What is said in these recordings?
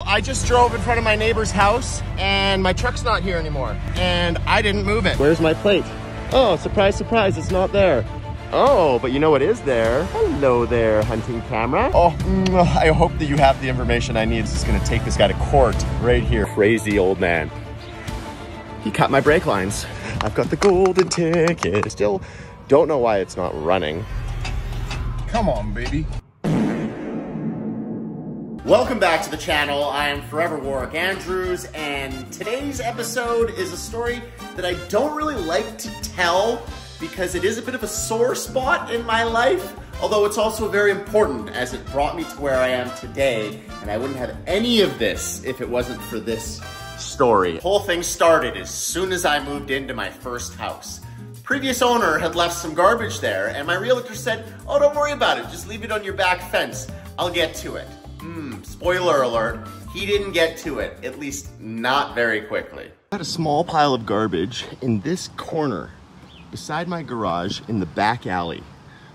I just drove in front of my neighbor's house and my truck's not here anymore and I didn't move it. Where's my plate? Oh, surprise, surprise, it's not there. Oh, but you know what is there? Hello there, hunting camera. Oh, I hope that you have the information I need. It's just gonna take this guy to court right here. Crazy old man. He cut my brake lines. I've got the golden ticket. Still don't know why it's not running. Come on, baby. Welcome back to the channel. I am Forever Warwick Andrews, and today's episode is a story that I don't really like to tell because it is a bit of a sore spot in my life, although it's also very important as it brought me to where I am today, and I wouldn't have any of this if it wasn't for this story. The whole thing started as soon as I moved into my first house. The previous owner had left some garbage there, and my realtor said, "Oh, don't worry about it, just leave it on your back fence. I'll get to it." Spoiler alert, he didn't get to it, at least not very quickly. I had a small pile of garbage in this corner beside my garage in the back alley,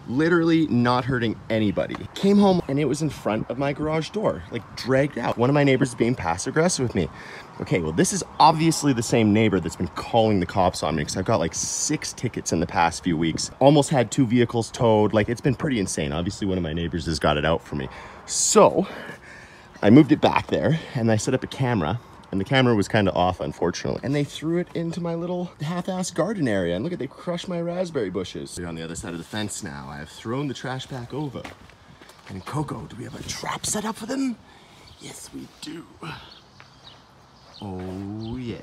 literally not hurting anybody. Came home and it was in front of my garage door, like dragged out. One of my neighbors being passive aggressive with me. Okay, well, this is obviously the same neighbor that's been calling the cops on me because I've got like 6 tickets in the past few weeks. Almost had 2 vehicles towed. Like, it's been pretty insane. Obviously, one of my neighbors has got it out for me. So I moved it back there and I set up a camera, and the camera was kind of off, unfortunately. And they threw it into my little half-assed garden area. And look at, they crushed my raspberry bushes. We're on the other side of the fence now. I have thrown the trash back over. And Coco, do we have a trap set up for them? Yes, we do. Oh yeah.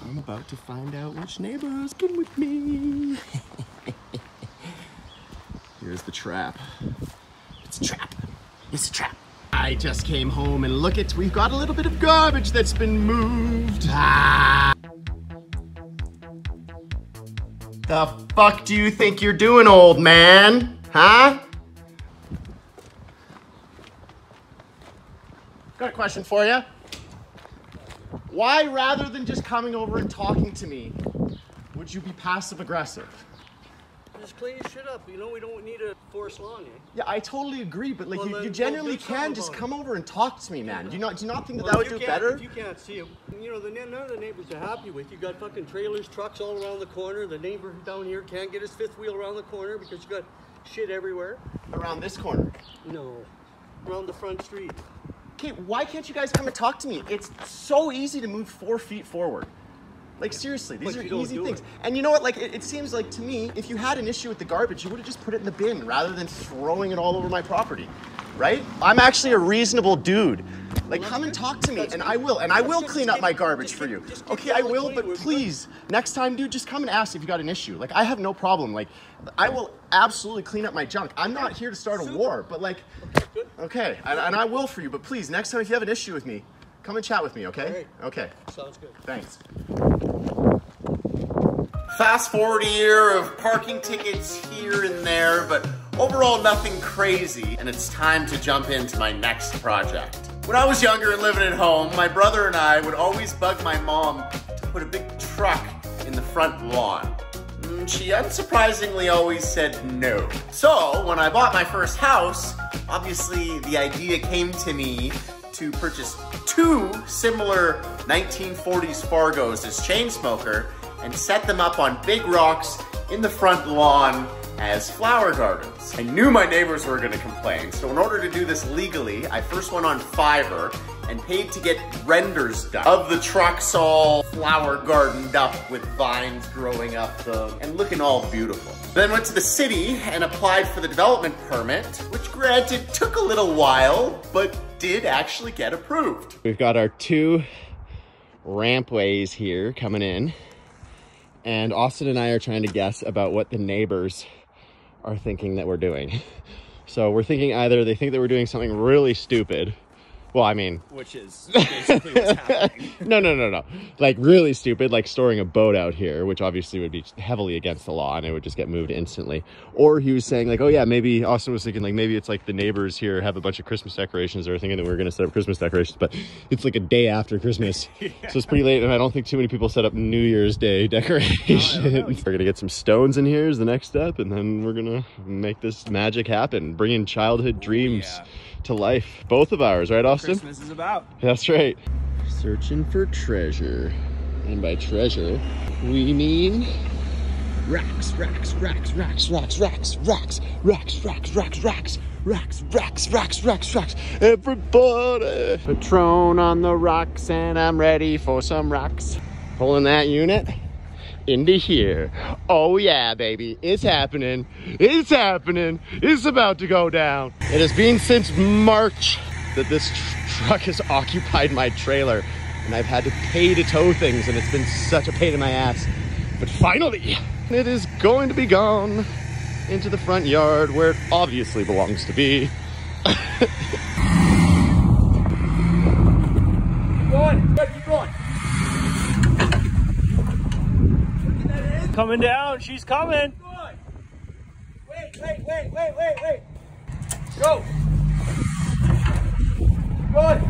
I'm about to find out which neighbor has been with me. Here's the trap. It's a trap. It's a trap. I just came home and look at, we've got a little bit of garbage that's been moved. Ah. The fuck do you think you're doing, old man? Huh? Got a question for you. Why, rather than just coming over and talking to me, would you be passive aggressive? Just clean your shit up. You know, we don't need to force long, eh? Yeah, I totally agree, but like, Well, you genuinely can just come over and talk to me, man. Do you not think that Well, that would if you do can't- better? If you can't see them, you know, none of the neighbors are happy with you. Got fucking trailers, trucks all around the corner. The neighbor down here can't get his 5th wheel around the corner because you got shit everywhere. Around this corner. No, around the front street. Okay, why can't you guys come and talk to me? It's so easy to move 4 feet forward. Like, seriously, these are easy things. And you know what, like, it seems like to me, if you had an issue with the garbage, you would have just put it in the bin rather than throwing it all over my property, right? I'm actually a reasonable dude. Like, come and talk to me, and I will clean up my garbage for you. Okay, I will, but please, next time, dude, just come and ask if you got an issue. Like, I have no problem. Like, I will absolutely clean up my junk. I'm not here to start a war, but like, okay, and I will for you, but please, next time if you have an issue with me, come and chat with me, okay? Right. Okay. Sounds good. Thanks. Fast forward a year of parking tickets here and there, but overall nothing crazy, and it's time to jump into my next project. When I was younger and living at home, my brother and I would always bug my mom to put a big truck in the front lawn. She unsurprisingly always said no. So when I bought my first house, obviously the idea came to me to purchase 2 similar 1940s Fargos as chain smoker and set them up on big rocks in the front lawn as flower gardens. I knew my neighbors were gonna complain, so in order to do this legally, I first went on Fiverr and paid to get renders done of the trucks all flower gardened up with vines growing up them and looking all beautiful. Then went to the city and applied for the development permit, which granted took a little while, but did actually get approved. We've got our 2 rampways here coming in, and Austin and I are trying to guess about what the neighbors are thinking that we're doing. So we're thinking either they think that we're doing something really stupid, Well, I mean... Which is basically what's happening. No. Like, really stupid, like storing a boat out here, which obviously would be heavily against the law, and it would just get moved instantly. Or he was saying, like, oh yeah, maybe... Austin was thinking, like, maybe it's like the neighbors here have a bunch of Christmas decorations. They were thinking that we were going to set up Christmas decorations, but it's like a day after Christmas. Yeah. So it's pretty late, and I don't think too many people set up New Year's Day decorations. We're going to get some stones in here is the next step, and then we're going to make this magic happen, bringing childhood dreams to life. Both of ours, right, Austin? Christmas is about. That's right. Searching for treasure. And by treasure, we mean racks. Everybody! Patron on the rocks, and I'm ready for some rocks. Pulling that unit into here. Oh yeah, baby, it's happening. It's happening. It's about to go down. It has been since March that this truck has occupied my trailer, and I've had to pay to tow things, and it's been such a pain in my ass. But finally, it is going to be gone into the front yard where it obviously belongs to be. Keep going. Coming down, she's coming. Wait. Go. Good.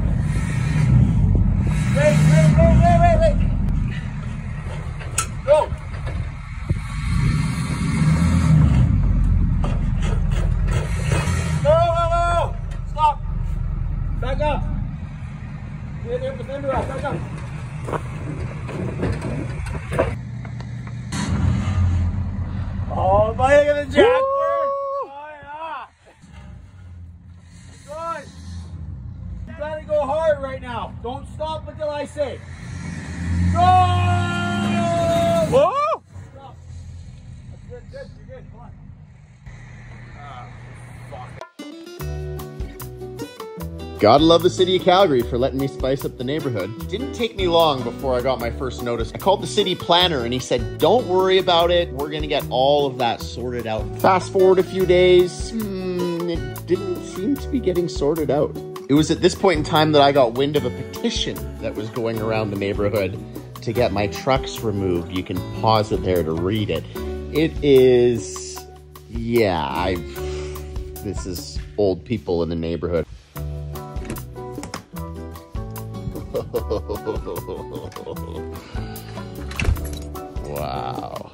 Wait. Go. No. Stop. Back up. Get the fender out. Back up. Oh, look at the jack work. Oh, yeah. Good. You gotta go hard right now. Don't stop until I say. Go! Whoa! Stop. That's good. You're good. Come on. Gotta love the city of Calgary for letting me spice up the neighborhood. It didn't take me long before I got my first notice. I called the city planner and he said, don't worry about it. We're gonna get all of that sorted out. Fast forward a few days, it didn't seem to be getting sorted out. It was at this point in time that I got wind of a petition that was going around the neighborhood to get my trucks removed. You can pause it there to read it. It is, this is old people in the neighborhood. Wow.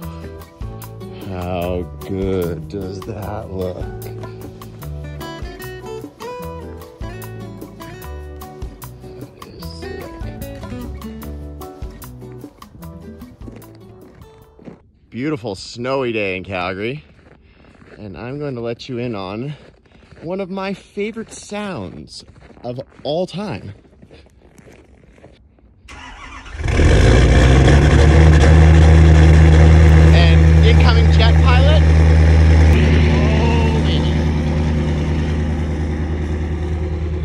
How good does that look? That is sick. Beautiful snowy day in Calgary. And I'm going to let you in on one of my favorite sounds of all time. Incoming jet pilot. Oh, baby.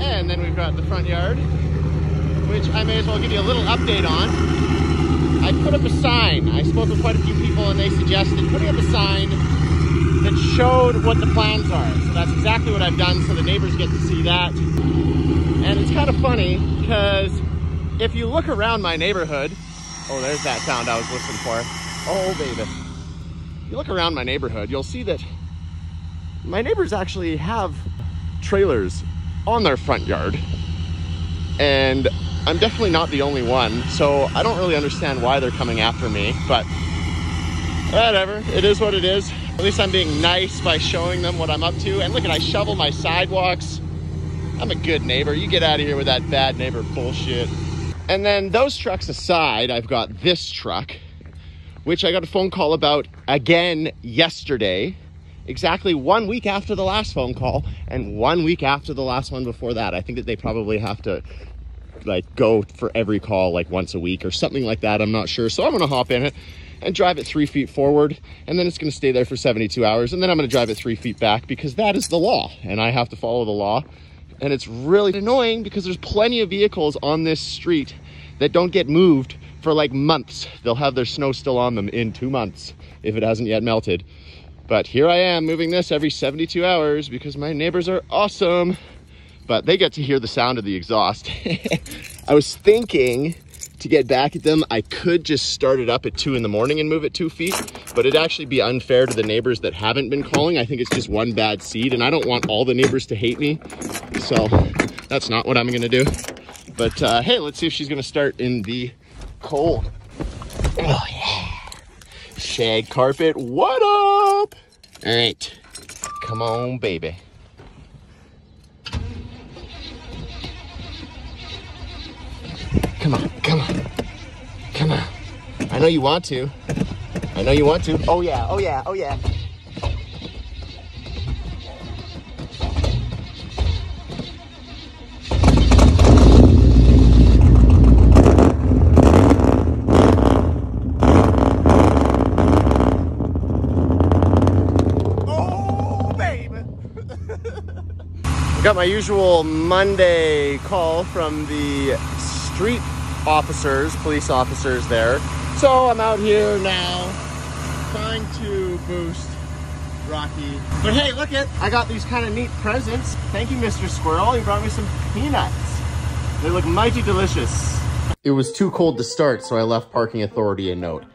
And then we've got the front yard, which I may as well give you a little update on. I put up a sign. I spoke with quite a few people and they suggested putting up a sign that showed what the plans are. So that's exactly what I've done, so the neighbors get to see that. And it's kind of funny because if you look around my neighborhood, oh, there's that sound I was listening for. Oh, baby. You look around my neighborhood, you'll see that my neighbors actually have trailers on their front yard. And I'm definitely not the only one, so I don't really understand why they're coming after me, but whatever, it is what it is. At least I'm being nice by showing them what I'm up to. And look at, I shovel my sidewalks. I'm a good neighbor. You get out of here with that bad neighbor bullshit. And then those trucks aside, I've got this truck, which I got a phone call about again yesterday, exactly 1 week after the last phone call and 1 week after the last one before that. I think that they probably have to like go for every call like once a week or something like that. I'm not sure. So I'm gonna hop in it and drive it 3 feet forward, and then it's gonna stay there for 72 hours. And then I'm gonna drive it 3 feet back because that is the law and I have to follow the law. And it's really annoying because there's plenty of vehicles on this street that don't get moved for like months. They'll have their snow still on them in 2 months if it hasn't yet melted. But here I am moving this every 72 hours because my neighbors are awesome. but they get to hear the sound of the exhaust. I was thinking to get back at them, I could just start it up at 2 in the morning and move it 2 feet, but it'd actually be unfair to the neighbors that haven't been calling. I think it's just one bad seed, and I don't want all the neighbors to hate me, so that's not what I'm gonna do. But hey, let's see if she's gonna start in the cold. Oh yeah, shag carpet, what up? All right, come on, baby. Come on, come on, come on. I know you want to. I know you want to. Oh yeah, oh yeah, oh yeah. Oh, baby. Got my usual Monday call from the street officers, police officers there. So I'm out here now trying to boost Rocky. But hey, look it, I got these kind of neat presents. Thank you, Mr. Squirrel. He brought me some peanuts. They look mighty delicious. It was too cold to start, so I left parking authority a note.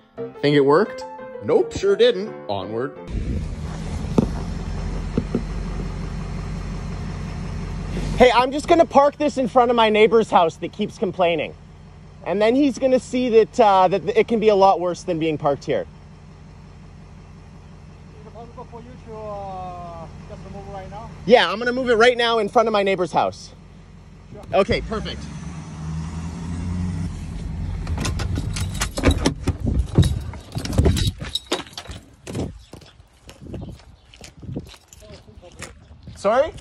Think it worked? Nope, sure didn't. Onward. Hey, I'm just gonna park this in front of my neighbor's house that keeps complaining. And then he's gonna see that, that it can be a lot worse than being parked here. Is it possible for you to just move right now? Yeah, I'm gonna move it right now in front of my neighbor's house. Sure. Okay, perfect. Sorry?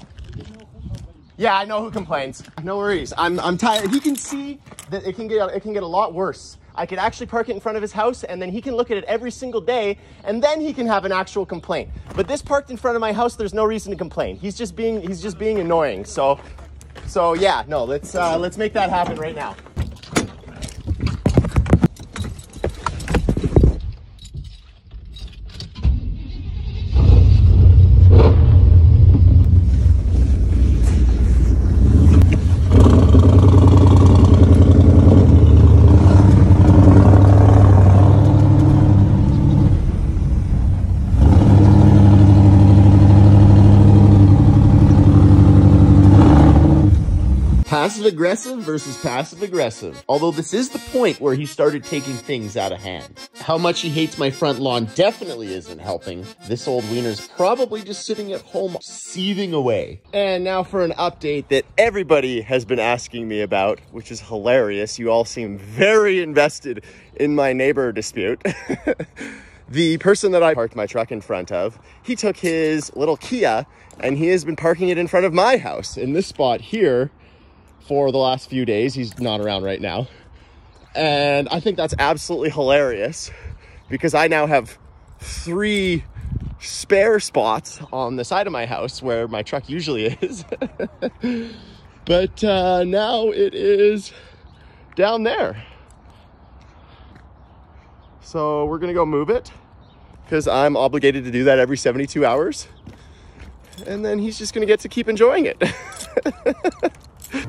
Yeah, I know who complains. No worries. I'm tired. He can see that it can get a lot worse. I could actually park it in front of his house, and then he can look at it every single day, and then he can have an actual complaint. But this parked in front of my house, there's no reason to complain. He's just being annoying. So yeah, no, let's make that happen right now. Passive-aggressive versus passive-aggressive. Although this is the point where he started taking things out of hand. How much he hates my front lawn definitely isn't helping. This old wiener's probably just sitting at home seething away. And now for an update that everybody has been asking me about, which is hilarious. You all seem very invested in my neighbor dispute. The person that I parked my truck in front of, he took his little Kia and he has been parking it in front of my house in this spot here for the last few days. He's not around right now. And I think that's absolutely hilarious because I now have 3 spare spots on the side of my house where my truck usually is. But now it is down there. So we're gonna go move it because I'm obligated to do that every 72 hours. And then he's just gonna get to keep enjoying it.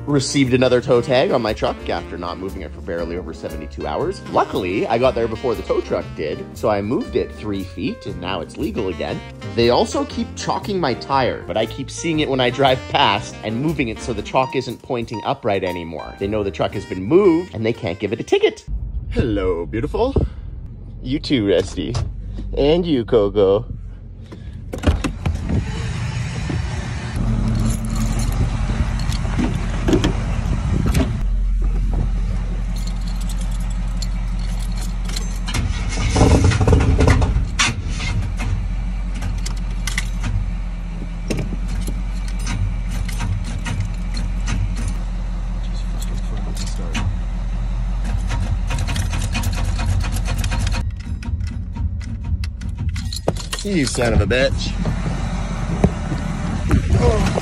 Received another tow tag on my truck after not moving it for barely over 72 hours. Luckily, I got there before the tow truck did, so I moved it 3 feet and now it's legal again. They also keep chalking my tire, but I keep seeing it when I drive past and moving it so the chalk isn't pointing upright anymore. They know the truck has been moved and they can't give it a ticket. Hello, beautiful. You too, Rusty. And you, Coco. You son of a bitch. Oh.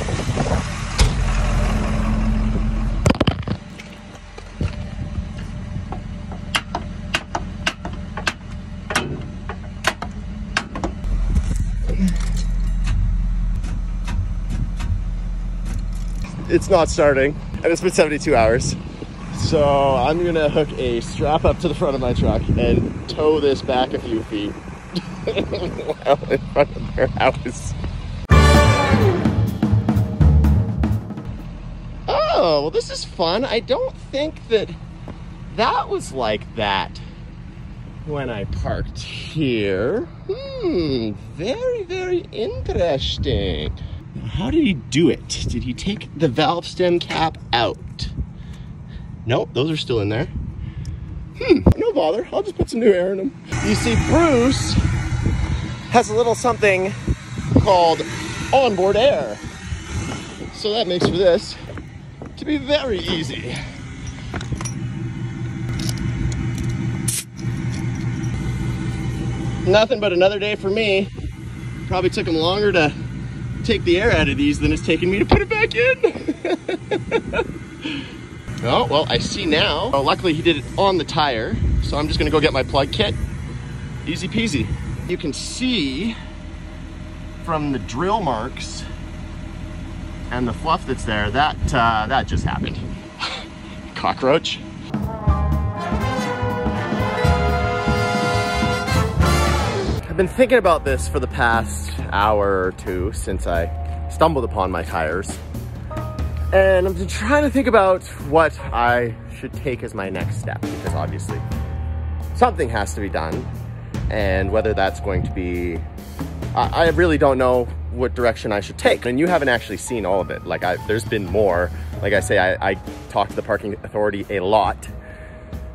it's not starting, and it's been 72 hours. So I'm gonna hook a strap up to the front of my truck and tow this back a few feet well in front of their house. Oh, well, this is fun. I don't think that was like that when I parked here. Very, very interesting. How did he do it? Did he take the valve stem cap out? Nope, those are still in there. No bother. I'll just put some new air in them. You see, Bruce has a little something called onboard air. So that makes for this to be very easy. Nothing but another day for me. Probably took him longer to take the air out of these than it's taken me to put it back in. Oh, well, I see now. Oh, luckily he did it on the tire, so I'm just gonna go get my plug kit. Easy peasy. You can see from the drill marks and the fluff that's there, that just happened. Cockroach. I've been thinking about this for the past hour or two since I stumbled upon my tires. And I've been trying to think about what I should take as my next step, because obviously something has to be done. And whether that's going to be, I really don't know what direction I should take. And you haven't actually seen all of it. Like there's been more. Like I say, I talked to the parking authority a lot.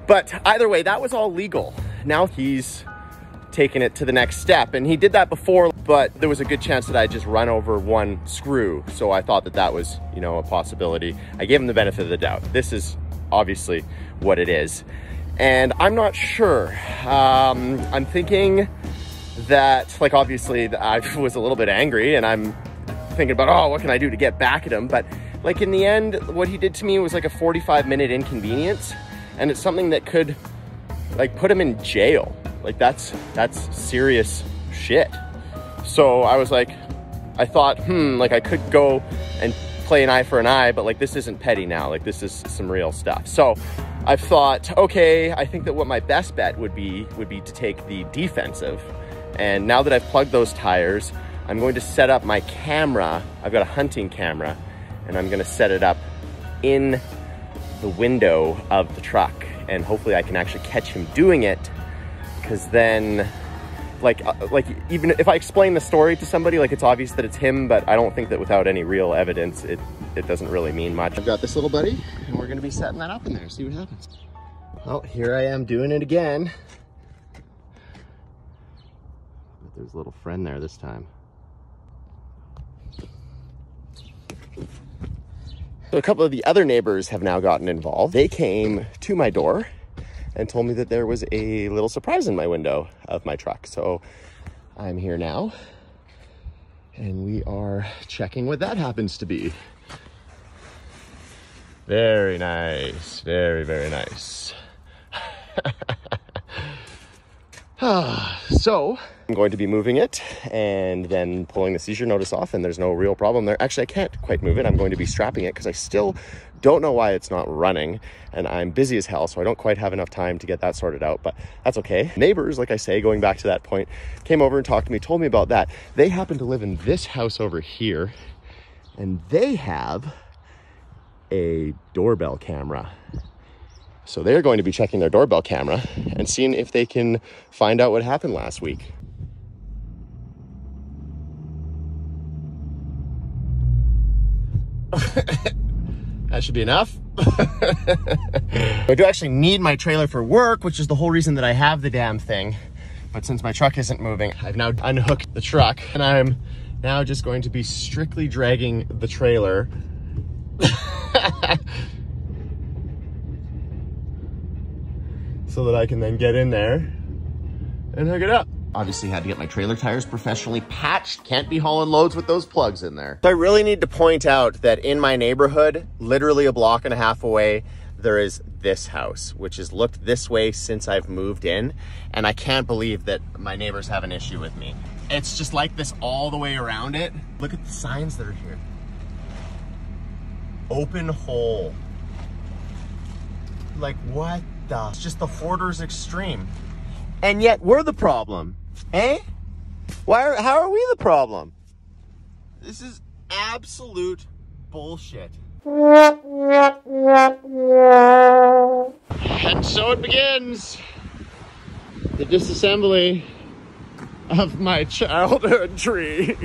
But either way, that was all legal. Now he's taken it to the next step, and he did that before, but there was a good chance that I just run over one screw, so I thought that was, you know, a possibility. I gave him the benefit of the doubt. This is obviously what it is, and I'm not sure. I'm thinking that, like, obviously I was a little bit angry, and I'm thinking about, oh, what can I do to get back at him? But like in the end, what he did to me was like a 45-minute inconvenience, and it's something that could like put him in jail. Like that's serious shit. So I was like, I thought, like I could go and play an eye for an eye, but like this isn't petty now. Like this is some real stuff. So I've thought, okay, I think that what my best bet would be to take the defensive. And now that I've plugged those tires, I'm going to set up my camera. I've got a hunting camera, and I'm gonna set it up in the window of the truck. And hopefully I can actually catch him doing it. Because then, like even if I explain the story to somebody, like it's obvious that it's him, but I don't think that without any real evidence, it doesn't really mean much. I've got this little buddy, and we're gonna be setting that up in there, see what happens. Well, here I am doing it again. But there's a little friend there this time. So a couple of the other neighbors have now gotten involved. They came to my door and told me that there was a little surprise in my window of my truck. So I'm here now, and we are checking what that happens to be. Very nice, very, very nice. So I'm going to be moving it and then pulling the seizure notice off, and there's no real problem there. Actually, I can't quite move it. I'm going to be strapping it because I still don't know why it's not running, and I'm busy as hell, so I don't quite have enough time to get that sorted out, but that's okay. Neighbors, like I say, going back to that point, came over and talked to me, told me about that. They happen to live in this house over here, and they have a doorbell camera. So they're going to be checking their doorbell camera and seeing if they can find out what happened last week. That should be enough. I do actually need my trailer for work, which is the whole reason that I have the damn thing. But since my truck isn't moving, I've now unhooked the truck, and I'm now just going to be strictly dragging the trailer so that I can then get in there and hook it up. Obviously had to get my trailer tires professionally patched. Can't be hauling loads with those plugs in there. So I really need to point out that in my neighborhood, literally a block and a half away, there is this house, which has looked this way since I've moved in. And I can't believe that my neighbors have an issue with me. It's just like this all the way around it. Look at the signs that are here. open hole. Like, what the? It's just the hoarder's extreme. And yet we're the problem, eh? How are we the problem? This is absolute bullshit. And so it begins. The disassembly of my childhood tree.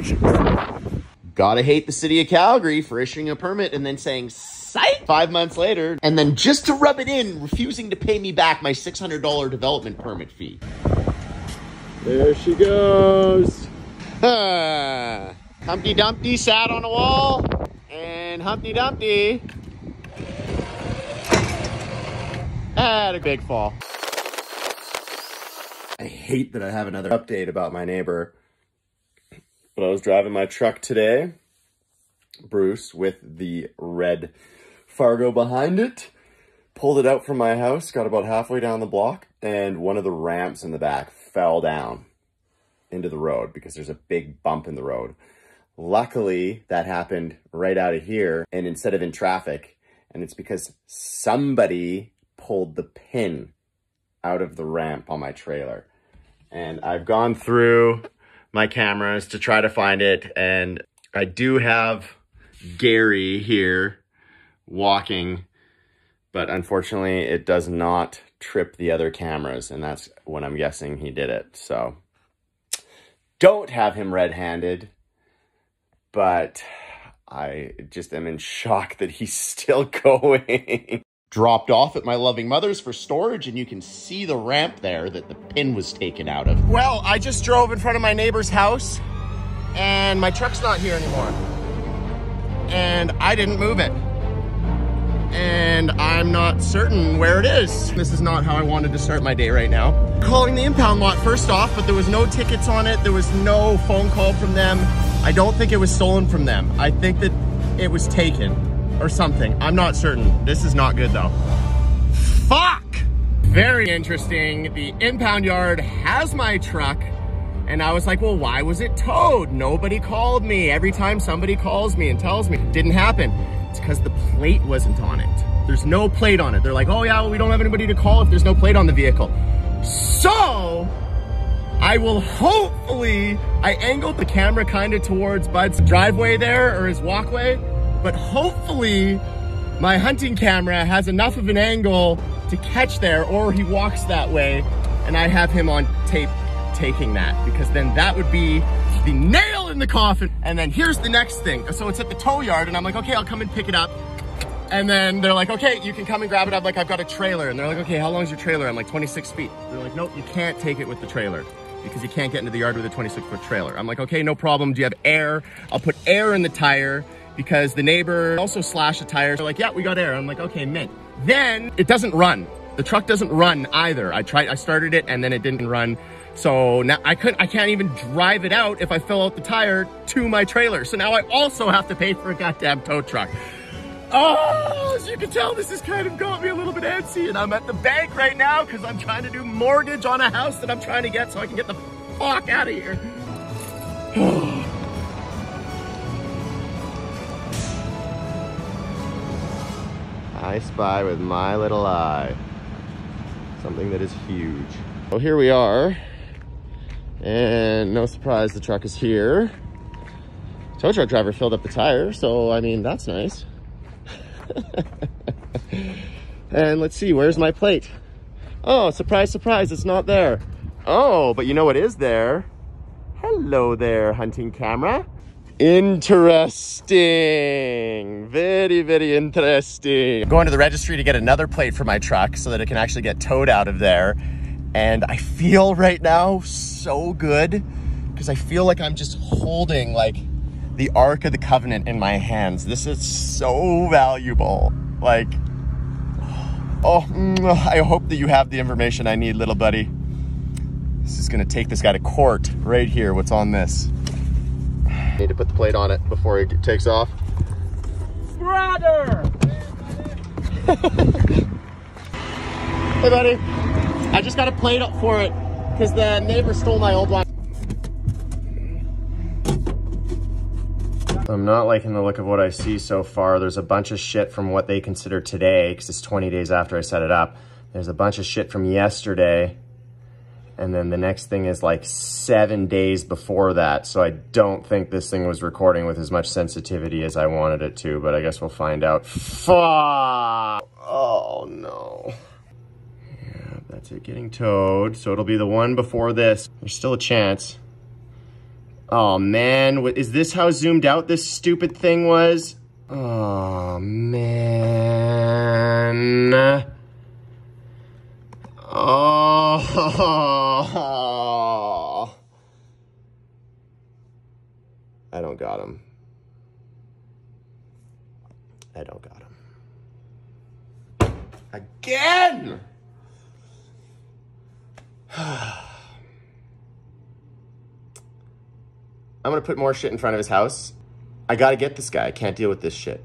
Gotta hate the city of Calgary for issuing a permit and then saying, psych! 5 months later, and then just to rub it in, refusing to pay me back my $600 development permit fee. There she goes. Humpty Dumpty sat on a wall, and Humpty Dumpty had a big fall. I hate that I have another update about my neighbor. But I was driving my truck today, Bruce, with the red Fargo behind it, pulled it out from my house, got about halfway down the block, and one of the ramps in the back fell down into the road because there's a big bump in the road. Luckily, that happened right out of here and instead of in traffic, and it's because somebody pulled the pin out of the ramp on my trailer. And I've gone through my cameras to try to find it, and I do have Gary here walking, but unfortunately it does not trip the other cameras, and that's when I'm guessing he did it. So don't have him red-handed, but I just am in shock that he's still going. Dropped off at my loving mother's for storage, and you can see the ramp there that the pin was taken out of. Well, I just drove in front of my neighbor's house, and my truck's not here anymore. And I didn't move it. And I'm not certain where it is. This is not how I wanted to start my day right now. Calling the impound lot first off, but there was no tickets on it. There was no phone call from them. I don't think it was stolen from them. I think that it was taken or something. I'm not certain. This is not good though. Fuck! Very interesting. The impound yard has my truck, and I was like, well, why was it towed? Nobody called me. Every time somebody calls me and tells me, it didn't happen. It's because the plate wasn't on it. There's no plate on it. They're like, oh yeah, well, we don't have anybody to call if there's no plate on the vehicle. So I will hopefully, I angled the camera kind of towards Bud's driveway there, or his walkway, but hopefully my hunting camera has enough of an angle to catch there, or he walks that way and I have him on tape taking that, because then that would be the nail in the coffin. And then here's the next thing. So it's at the tow yard, and I'm like, okay, I'll come and pick it up. And then they're like, okay, you can come and grab it. I'm like, I've got a trailer. And they're like, okay, how long is your trailer? I'm like, 26 feet. They're like, nope, you can't take it with the trailer because you can't get into the yard with a 26-foot trailer. I'm like, okay, no problem. Do you have air? I'll put air in the tire, because the neighbor also slashed the tires. They're like, yeah, we got air. I'm like, okay, mint. Then it doesn't run. The truck doesn't run either. I started it and then it didn't run. So now I can't even drive it out if I fill out the tire to my trailer. So now I also have to pay for a goddamn tow truck. Oh, as you can tell, this has kind of got me a little bit antsy, and I'm at the bank right now because I'm trying to do mortgage on a house that I'm trying to get so I can get the fuck out of here. I spy with my little eye something that is huge. Well, here we are, and no surprise, the truck is here. Tow truck driver filled up the tire, so I mean, that's nice. And let's see, where's my plate? Oh, surprise, surprise, it's not there. Oh, but you know what is there? Hello there, hunting camera. Interesting. Very, very interesting. I'm going to the registry to get another plate for my truck so that it can actually get towed out of there. And I feel right now so good because I feel like I'm just holding like the Ark of the Covenant in my hands. This is so valuable. Like, oh, I hope that you have the information I need, little buddy. This is gonna take this guy to court right here. What's on this? Need to put the plate on it before it takes off. Brother! Hey, buddy. I just got a plate up for it because the neighbor stole my old one. I'm not liking the look of what I see so far. There's a bunch of shit from what they consider today, because it's 20 days after I set it up. There's a bunch of shit from yesterday. And then the next thing is like 7 days before that. So I don't think this thing was recording with as much sensitivity as I wanted it to, but I guess we'll find out. Fuck! Oh no. Yeah, that's it getting towed. So it'll be the one before this. There's still a chance. Oh man, is this how zoomed out this stupid thing was? Oh man. Oh. I don't got him. I don't got him. Again! I'm gonna put more shit in front of his house. I gotta get this guy. I can't deal with this shit.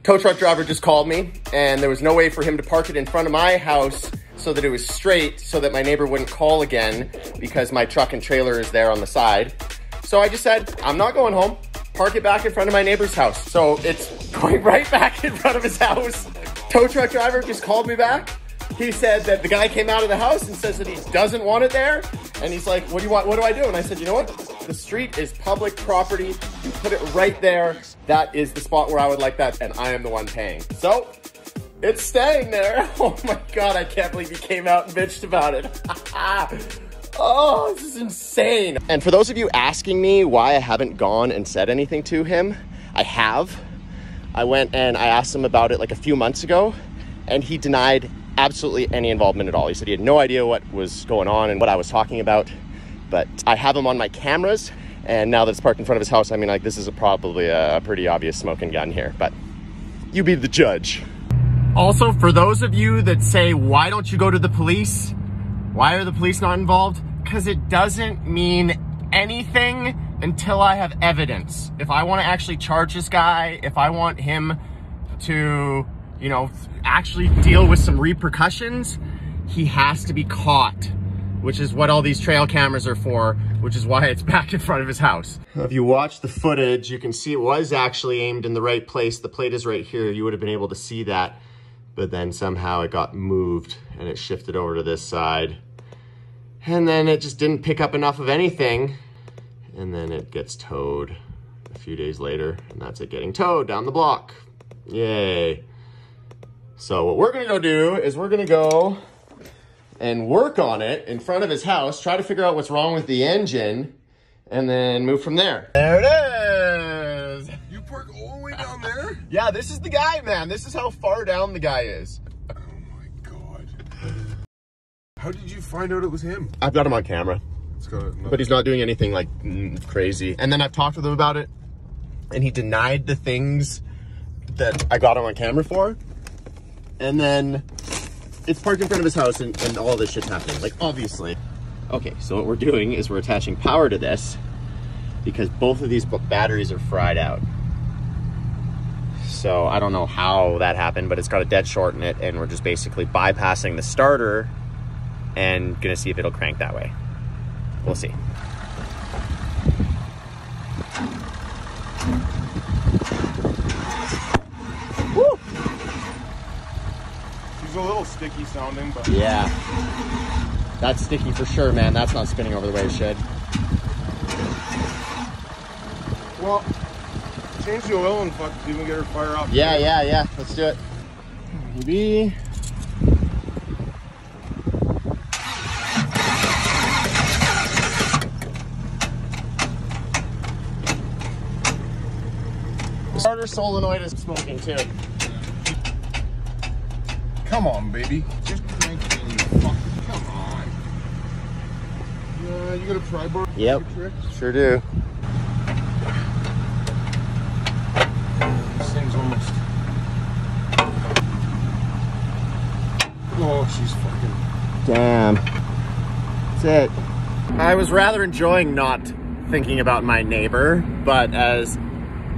Tow truck driver just called me, and there was no way for him to park it in front of my house so that it was straight, so that my neighbor wouldn't call again, because my truck and trailer is there on the side. So I just said, I'm not going home. Park it back in front of my neighbor's house. So it's going right back in front of his house. Tow truck driver just called me back. He said that the guy came out of the house and says that he doesn't want it there. And he's like, what do you want? What do I do? And I said, you know what? The street is public property. You put it right there. That is the spot where I would like that. And I am the one paying. So it's staying there. Oh my God. I can't believe he came out and bitched about it. Oh, this is insane. And for those of you asking me why I haven't gone and said anything to him, I have. I went and I asked him about it like a few months ago, and he denied absolutely any involvement at all. He said he had no idea what was going on and what I was talking about, but I have him on my cameras, and now that it's parked in front of his house, I mean, like, this is probably a pretty obvious smoking gun here, but you be the judge. Also, for those of you that say, why don't you go to the police? Why are the police not involved? Because it doesn't mean anything until I have evidence. If I want to actually charge this guy, if I want him to, you know, actually deal with some repercussions, he has to be caught, which is what all these trail cameras are for, which is why it's back in front of his house. If you watch the footage, you can see it was actually aimed in the right place. The plate is right here. You would have been able to see that, but then somehow it got moved and it shifted over to this side. And then it just didn't pick up enough of anything. And then it gets towed a few days later, and that's it getting towed down the block. Yay. So what we're gonna go do is we're gonna go and work on it in front of his house, try to figure out what's wrong with the engine, and then move from there. There it is. You park all the way down there? Yeah, this is the guy, man. This is how far down the guy is. Oh my God. How did you find out it was him? I've got him on camera. But he's not doing anything like crazy. And then I've talked with him about it, and he denied the things that I got him on camera for. And then it's parked in front of his house, and all this shit's happening, like, obviously. Okay, so what we're doing is we're attaching power to this because both of these batteries are fried out. So I don't know how that happened, but it's got a dead short in it, and we're just basically bypassing the starter and gonna see if it'll crank that way. We'll see. Woo! He's a little sticky sounding, but... Yeah. That's sticky for sure, man. That's not spinning over the way it should. Well, change the oil and fuck, even get her fire off. Yeah. Let's do it. Maybe... Starter solenoid is smoking too. Come on, baby. Just crank it in, you fucking... Come on. You got a pry bar? Yep, sure do. This thing's almost... Oh, she's fucking... Damn. That's it. I was rather enjoying not thinking about my neighbor, but as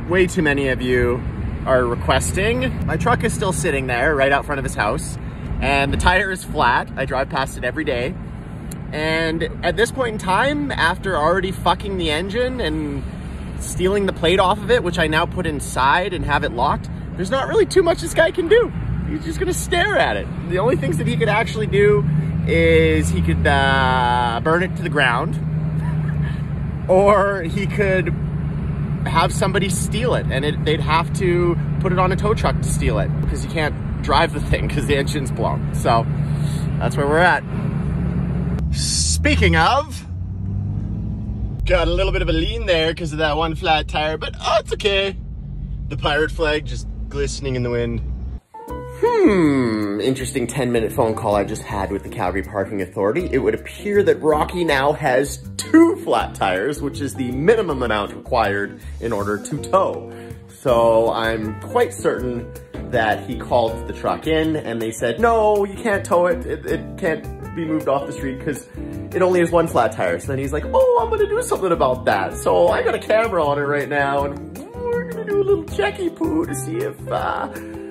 way too many of you are requesting, my truck is still sitting there right out front of his house, and the tire is flat. I drive past it every day. And at this point in time, after already fucking the engine and stealing the plate off of it, which I now put inside and have it locked, there's not really too much this guy can do. He's just gonna stare at it. The only things that he could actually do is he could burn it to the ground, or he could have somebody steal it, and they'd have to put it on a tow truck to steal it, because you can't drive the thing because the engine's blown. So that's where we're at. Speaking of, got a little bit of a lean there because of that one flat tire, but oh, it's okay. The pirate flag just glistening in the wind. Interesting 10-minute phone call I just had with the Calgary Parking Authority. It would appear that Rocky now has 2 flat tires, which is the minimum amount required in order to tow. So I'm quite certain that he called the truck in and they said, no, you can't tow it. It can't be moved off the street because it only has 1 flat tire. So then he's like, oh, I'm gonna do something about that. So I got a camera on it right now and we're gonna do a little checky poo to see if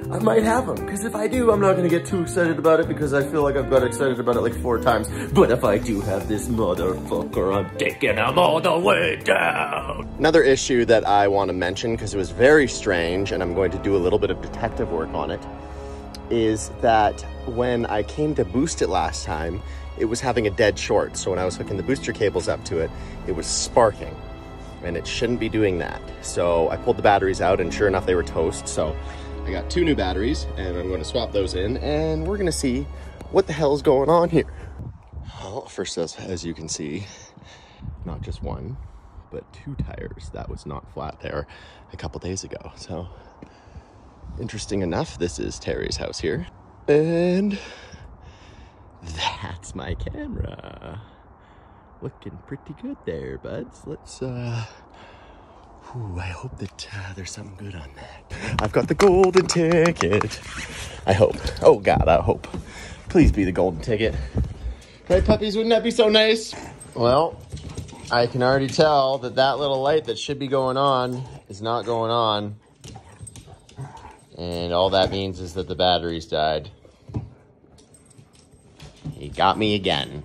I might have them. Because if I do, I'm not gonna get too excited about it because I feel like I've got excited about it like 4 times. But if I do have this motherfucker, I'm taking him all the way down. Another issue that I want to mention, because it was very strange, and I'm going to do a little bit of detective work on it, is that when I came to boost it last time, it was having a dead short. So when I was hooking the booster cables up to it, it was sparking. And it shouldn't be doing that. So I pulled the batteries out, and sure enough, they were toast. So I got 2 new batteries, and I'm going to swap those in, and we're going to see what the hell's going on here. Well, first, as you can see, not just 1, but 2 tires. That was not flat there a couple days ago. So interesting enough, this is Terry's house here, and that's my camera. Looking pretty good there, buds. Let's I hope that there's something good on that. I've got the golden ticket. I hope. Oh God, I hope. Please be the golden ticket. Right, puppies? Wouldn't that be so nice? Well, I can already tell that that little light that should be going on is not going on. And all that means is that the batteries died. He got me again.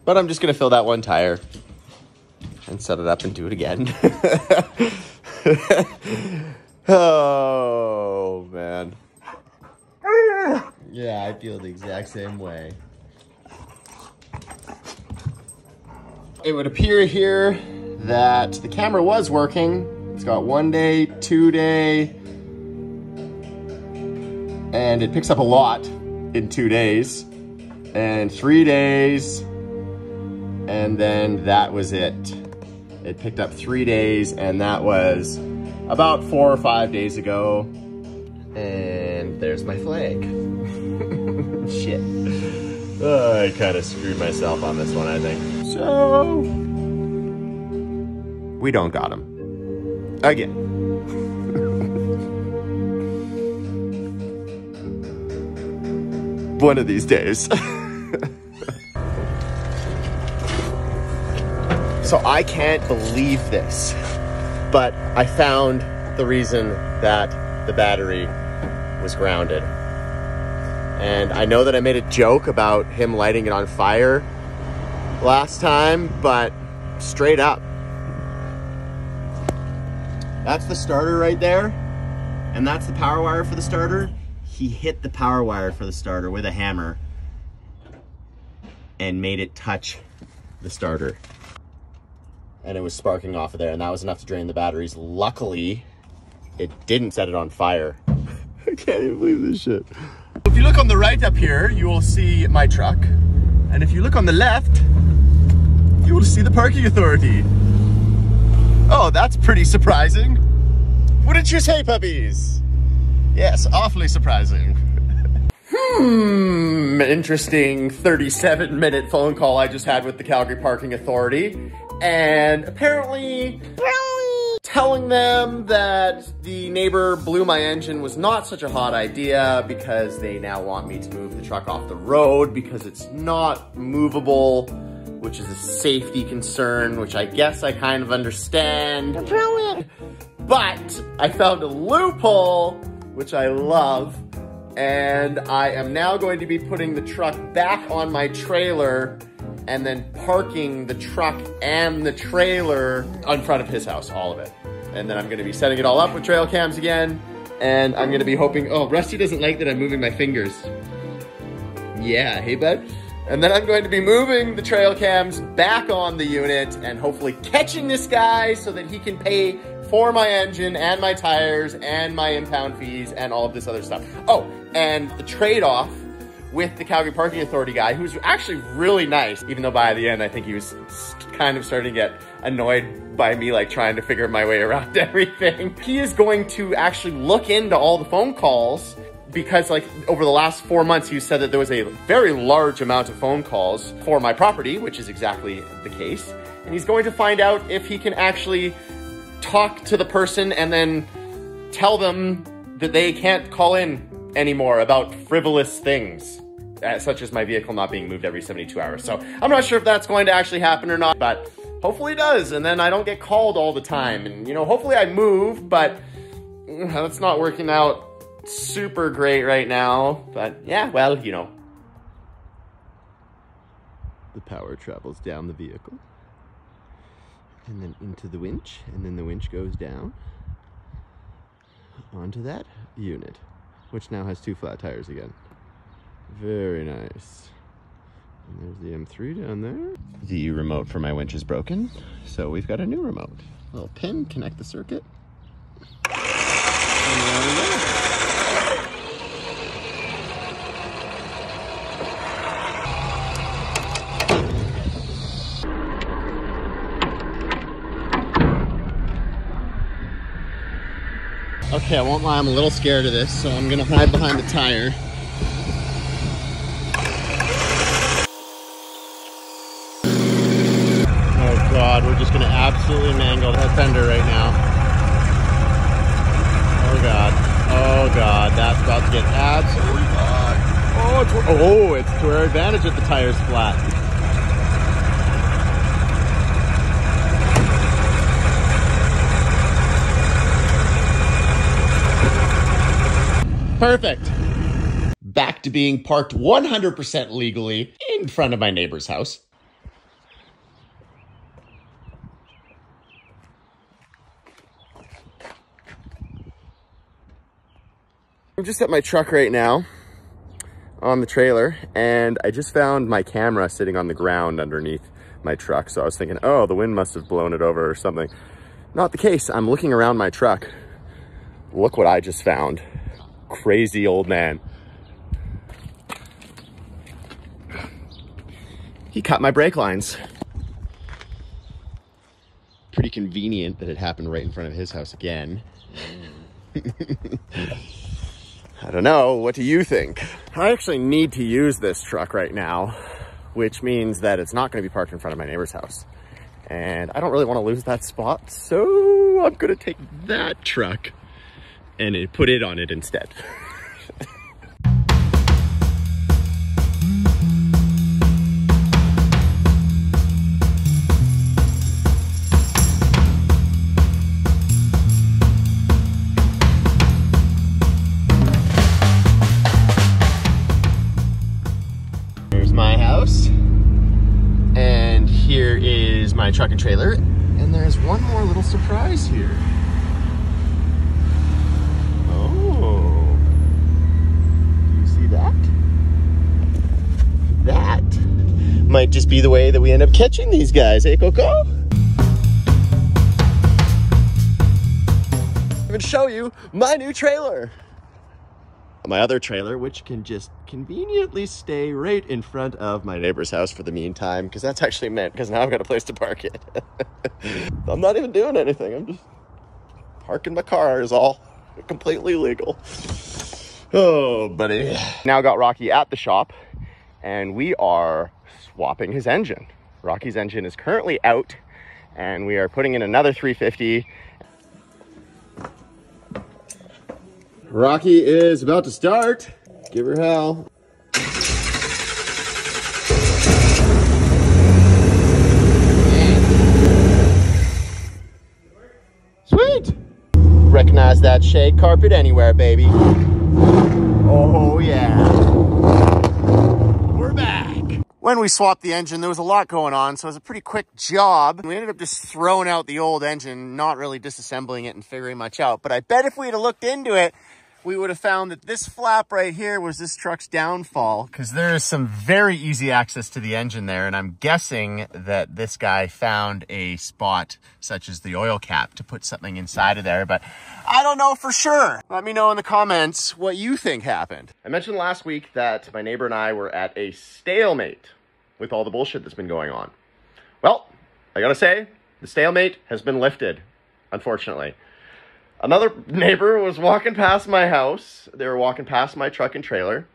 But I'm just gonna fill that 1 tire and set it up and do it again. Oh, man. Yeah, I feel the exact same way. It would appear here that the camera was working. It's got 1 day, 2 day, and it picks up a lot in 2 days, and 3 days, and then that was it. It picked up 3 days, and that was about 4 or 5 days ago. And there's my flag. Shit. I kind of screwed myself on this one, I think. So, we don't got him. Again. One of these days. So I can't believe this, but I found the reason that the battery was grounded. And I know that I made a joke about him lighting it on fire last time, but straight up, that's the starter right there, and that's the power wire for the starter. He hit the power wire for the starter with a hammer and made it touch the starter. And it was sparking off of there, and that was enough to drain the batteries. Luckily, it didn't set it on fire. I can't even believe this shit. If you look on the right up here, you will see my truck. And if you look on the left, you will see the parking authority. Oh, that's pretty surprising. Wouldn't you say, puppies? Yes, awfully surprising. Interesting 37-minute phone call I just had with the Calgary Parking Authority. And apparently telling them that the neighbor blew my engine was not such a hot idea because they now want me to move the truck off the road because it's not movable, which is a safety concern, which I guess I kind of understand. But I found a loophole, which I love, and I am now going to be putting the truck back on my trailer and then parking the truck and the trailer in front of his house, all of it. And then I'm gonna be setting it all up with trail cams again, and I'm gonna be hoping, oh, Rusty doesn't like that I'm moving my fingers. Yeah, hey bud? And then I'm going to be moving the trail cams back on the unit and hopefully catching this guy so that he can pay for my engine and my tires and my impound fees and all of this other stuff. Oh, and the trade-off with the Calgary Parking Authority guy, who's actually really nice, even though by the end I think he was kind of starting to get annoyed by me like trying to figure my way around everything. He is going to actually look into all the phone calls, because like over the last 4 months, you said that there was a very large amount of phone calls for my property, which is exactly the case. And he's going to find out if he can actually talk to the person and then tell them that they can't call in anymore about frivolous things, such as my vehicle not being moved every 72 hours. So I'm not sure if that's going to actually happen or not, but hopefully it does. And then I don't get called all the time. And you know, hopefully I move, but that's not working out super great right now, but yeah, well, you know. The power travels down the vehicle and then into the winch, and then the winch goes down onto that unit, which now has 2 flat tires again. Very nice. And there's the M3 down there. The remote for my winch is broken, so we've got a new remote. Little pin, connect the circuit. And there we go. Okay, I won't lie, I'm a little scared of this, so I'm gonna hide behind the tire. Oh God, we're just gonna absolutely mangle that fender right now. Oh God, oh God, that's about to get absolutely fucked. Oh, it's to our advantage that the tire's flat. Perfect. Back to being parked 100% legally in front of my neighbor's house. I'm just at my truck right now on the trailer, and I just found my camera sitting on the ground underneath my truck. So I was thinking, oh, the wind must have blown it over or something. Not the case. I'm looking around my truck. Look what I just found. Crazy old man. He cut my brake lines. Pretty convenient that it happened right in front of his house again. I don't know, what do you think? I actually need to use this truck right now, which means that it's not going to be parked in front of my neighbor's house. And I don't really want to lose that spot, so I'm going to take that truck and put it on it instead. Here's my house, and here is my truck and trailer, and there's one more little surprise here. That might just be the way that we end up catching these guys, eh, Coco? I'm gonna show you my new trailer. My other trailer, which can just conveniently stay right in front of my neighbor's house for the meantime, because that's actually meant, because now I've got a place to park it. I'm not even doing anything. I'm just parking my car is all completely legal. Oh, buddy. Now got Rocky at the shop, and we are swapping his engine. Rocky's engine is currently out, and we are putting in another 350. Rocky is about to start. Give her hell. Sweet. Recognize that shag carpet anywhere, baby. Oh yeah. We're back. When when we swapped the engine, there was a lot going on, so it was a pretty quick job. We ended up just throwing out the old engine, not really disassembling it and figuring much out. But I bet if we had looked into it, we would have found that this flap right here was this truck's downfall, because there is some very easy access to the engine there, and I'm guessing that this guy found a spot such as the oil cap to put something inside of there, but I don't know for sure. Let me know in the comments what you think happened. I mentioned last week that my neighbor and I were at a stalemate with all the bullshit that's been going on. Well, I gotta say, the stalemate has been lifted, unfortunately. Another neighbor was walking past my house. They were walking past my truck and trailer,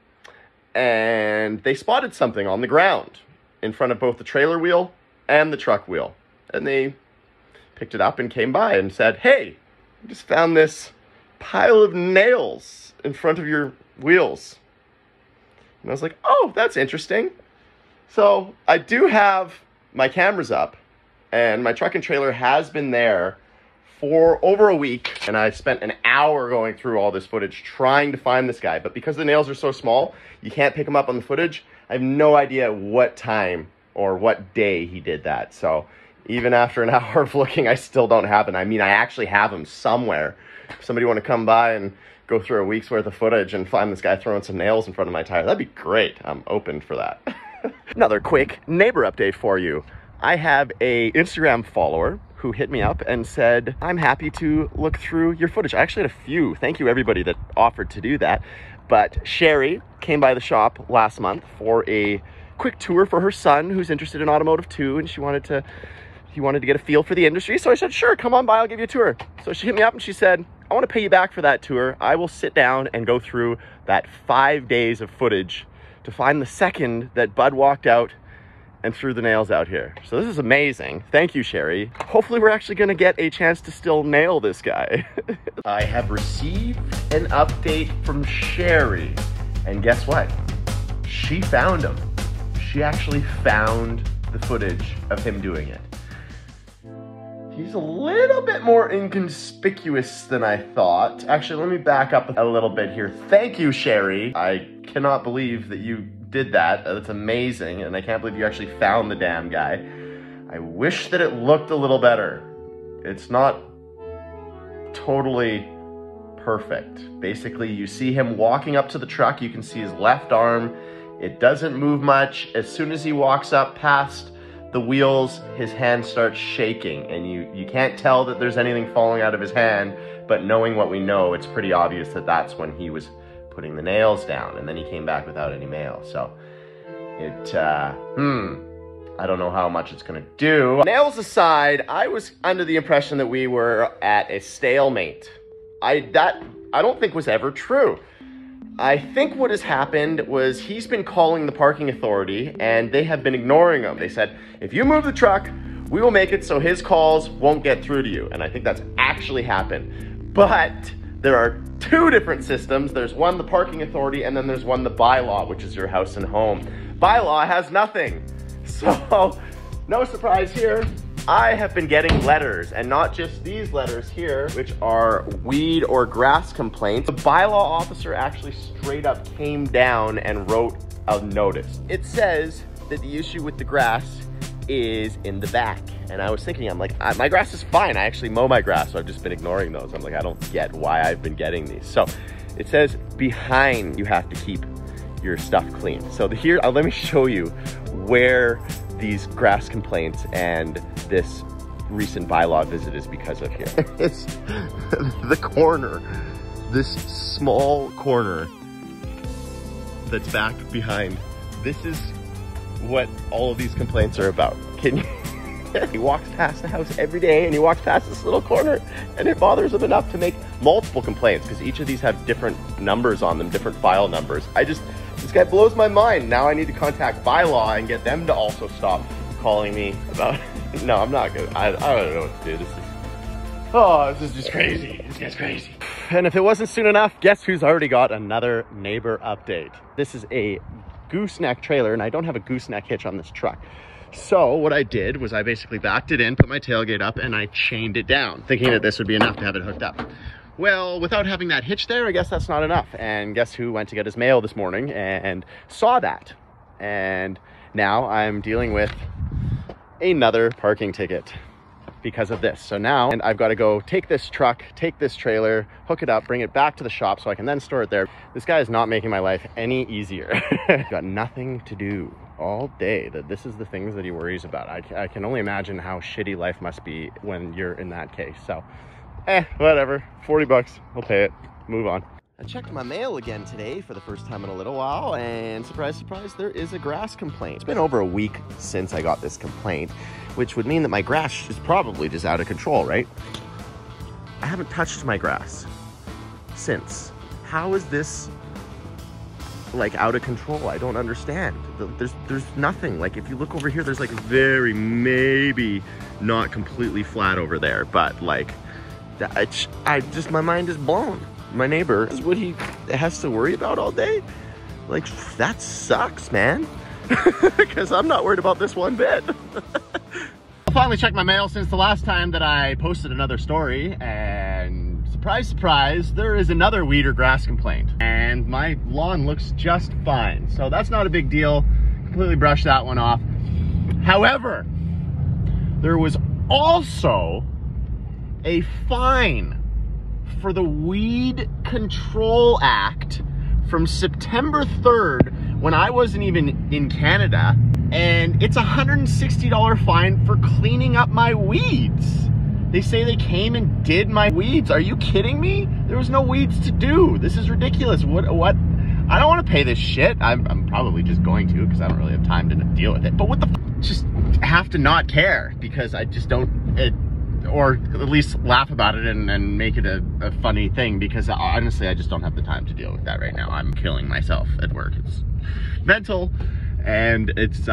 and they spotted something on the ground in front of both the trailer wheel and the truck wheel. And they picked it up and came by and said, "Hey, I just found this pile of nails in front of your wheels." And I was like, "Oh, that's interesting." So I do have my cameras up, and my truck and trailer has been there for over a week, and I spent an hour going through all this footage trying to find this guy. But because the nails are so small, you can't pick him up on the footage. I have no idea what time or what day he did that. So even after an hour of looking, I still don't have him. I mean, I actually have him somewhere. If somebody want to come by and go through a week's worth of footage and find this guy throwing some nails in front of my tire, that'd be great. I'm open for that. Another quick neighbor update for you. I have a Instagram follower who hit me up and said, "I'm happy to look through your footage." I actually had a few. Thank you everybody that offered to do that. But Sherry came by the shop last month for a quick tour for her son, who's interested in automotive too, and he wanted to get a feel for the industry. So I said, "Sure, come on by, I'll give you a tour." So she hit me up and she said, "I want to pay you back for that tour. I will sit down and go through that 5 days of footage to find the second that Bud walked out and threw the nails out here." So this is amazing. Thank you, Sherry. Hopefully we're actually gonna get a chance to still nail this guy. I have received an update from Sherry, and guess what? She found him. She actually found the footage of him doing it. He's a little bit more inconspicuous than I thought. Actually, let me back up a little bit here. Thank you, Sherry. I cannot believe that you did that. That's amazing, and I can't believe you actually found the damn guy. I wish that it looked a little better. It's not totally perfect. Basically, you see him walking up to the truck. You can see his left arm. It doesn't move much. As soon as he walks up past the wheels, his hand starts shaking, and you can't tell that there's anything falling out of his hand, but knowing what we know, it's pretty obvious that that's when he was putting the nails down, and then he came back without any nails. So I don't know how much it's gonna do. Nails aside, I was under the impression that we were at a stalemate. That I don't think was ever true. I think what has happened was he's been calling the parking authority, and they have been ignoring him. They said, "If you move the truck, we will make it so his calls won't get through to you." And I think that's actually happened. But there are two different systems. There's one, the parking authority, and then there's one, the bylaw, which is your house and home. Bylaw has nothing. So no surprise here. I have been getting letters, and not just these letters here, which are weed or grass complaints. The bylaw officer actually straight up came down and wrote a notice. It says that the issue with the grass is in the back. And I was thinking, I'm like, my grass is fine. I actually mow my grass, so I've just been ignoring those. I'm like, I don't get why I've been getting these. So it says behind you have to keep your stuff clean. So here, let me show you where these grass complaints and this recent bylaw visit is because of here. It's the corner, this small corner that's back behind. This is what all of these complaints are about. Can you? He walks past the house every day, and he walks past this little corner, and it bothers him enough to make multiple complaints, because each of these have different numbers on them, different file numbers. This guy blows my mind. Now I need to contact bylaw and get them to also stop calling me about, no, I'm not good. I don't know what to do. This is just crazy. This guy's crazy. And if it wasn't soon enough, guess who's already got another neighbor update? This is a gooseneck trailer, and I don't have a gooseneck hitch on this truck. So what I did was I basically backed it in, put my tailgate up, and I chained it down, thinking that this would be enough to have it hooked up. Well, without having that hitch there, I guess that's not enough. And guess who went to get his mail this morning and saw that? And now I'm dealing with another parking ticket because of this. So now, and I've got to go take this truck, take this trailer, hook it up, bring it back to the shop so I can then store it there. This guy is not making my life any easier. Got nothing to do all day. This is the things that he worries about. I can only imagine how shitty life must be when you're in that case. So, whatever. 40 bucks, I'll pay it. Move on. I checked my mail again today for the first time in a little while, and surprise, surprise, there is a grass complaint. It's been over a week since I got this complaint, which would mean that my grass is probably just out of control, right? I haven't touched my grass since. How is this like out of control? I don't understand. There's nothing. Like if you look over here, there's like very maybe not completely flat over there, but like my mind is blown. My neighbor is what he has to worry about all day. Like, that sucks, man. Because I'm not worried about this one bit. I finally checked my mail since the last time that I posted another story, and surprise, surprise, there is another weed or grass complaint. And my lawn looks just fine. So that's not a big deal. Completely brushed that one off. However, there was also a fine for the Weed Control Act from September 3rd when I wasn't even in Canada, and it's a $160 fine for cleaning up my weeds. They say they came and did my weeds. Are you kidding me? There was no weeds to do. This is ridiculous. What? I don't want to pay this shit. I'm probably just going to because I don't really have time to deal with it. But what the just have to not care because I just don't, or at least laugh about it and make it a funny thing, because honestly I just don't have the time to deal with that right now. I'm killing myself at work. It's mental, and this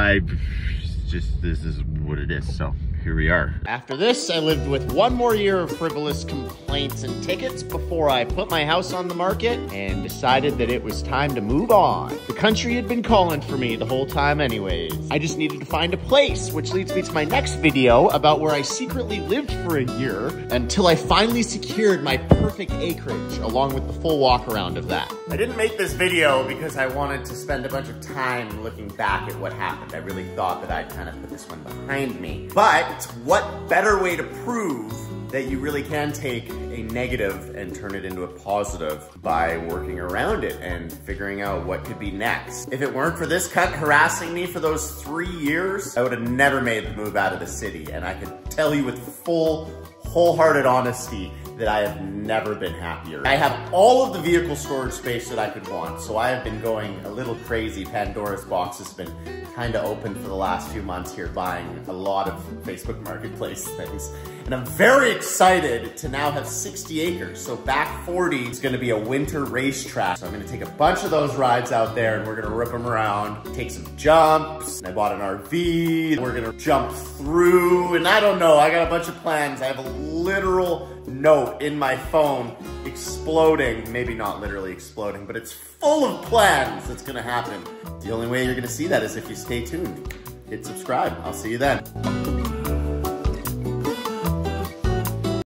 is what it is. So here we are. After this, I lived with one more year of frivolous complaints and tickets before I put my house on the market and decided that it was time to move on. The country had been calling for me the whole time anyways. I just needed to find a place, which leads me to my next video about where I secretly lived for a year until I finally secured my perfect acreage, along with the full walk around of that. I didn't make this video because I wanted to spend a bunch of time looking back at what happened. I really thought that I'd kind of put this one behind me. But what better way to prove that you really can take a negative and turn it into a positive by working around it and figuring out what could be next. If it weren't for this cunt harassing me for those 3 years, I would have never made the move out of the city. And I could tell you with full, wholehearted honesty that I have never been happier. I have all of the vehicle storage space that I could want, so I have been going a little crazy. Pandora's box has been kind of open for the last few months here, buying a lot of Facebook Marketplace things. And I'm very excited to now have 60 acres. So back 40 is gonna be a winter racetrack. So I'm gonna take a bunch of those rides out there and we're gonna rip them around, take some jumps. I bought an RV, we're gonna jump through, and I don't know, I got a bunch of plans. I have a literal note in my phone exploding, maybe not literally exploding, but it's full of plans that's gonna happen. The only way you're gonna see that is if you stay tuned. Hit subscribe, I'll see you then.